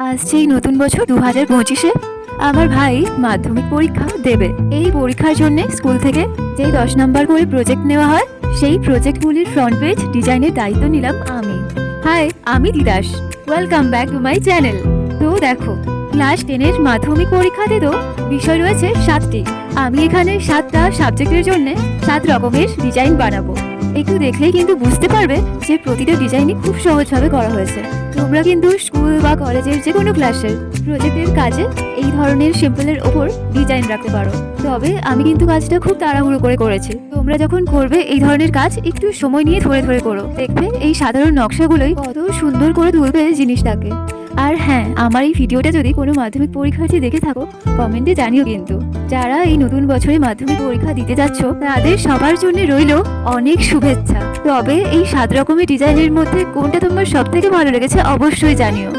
আসছেই নতুন বছর 2025-এ আমার ভাই মাধ্যমিক পরীক্ষা দেবে। এই পরীক্ষার জন্য স্কুল থেকে যেই 10 নাম্বার করে প্রজেক্ট নেওয়া হয়, সেই প্রজেক্টগুলির ফ্রন্ট পেজ ডিজাইনের দায়িত্ব নিলাম আমি। হাই, আমি দিদাস। Welcome back to my channel. তো দেখো, ক্লাস 10-এর মাধ্যমিক পরীক্ষাতে তো বিষয় রয়েছে 7টি। আমি এখানে 7টা সাবজেক্টের জন্য 7 রকমের ডিজাইন বানাবো। একটু দেখলেই কিন্তু বুঝতে পারবে যে প্রতিটা ডিজাইনই খুব সহজভাবে করা হয়েছে। তোমরা কিন্তু স্কুল বা কলেজের যে কোনো ক্লাসের প্রজেক্টের কাজে এই ধরনের সিম্পলের ওপর ডিজাইন রাখতে পারো। তবে আমি কিন্তু কাজটা খুব তাড়াহুড়ো করে করেছি। তোমরা যখন করবে এই ধরনের কাজ একটু সময় নিয়ে ধরে ধরে করো, দেখবে এই সাধারণ নকশাগুলোই কত সুন্দর করে তুলবে জিনিসটাকে। আর হ্যাঁ, আমার এই ভিডিওটা যদি কোনো মাধ্যমিক পরীক্ষার্থী দেখে থাকো, কমেন্টে জানিও কিন্তু। যারা এই নতুন বছরে মাধ্যমিক পরীক্ষা দিতে যাচ্ছ, তাদের সবার জন্য রইল অনেক শুভেচ্ছা। তবে এই 7 রকমের ডিজাইনের মধ্যে কোনটা তোমার সব থেকে ভালো লেগেছে অবশ্যই জানিও।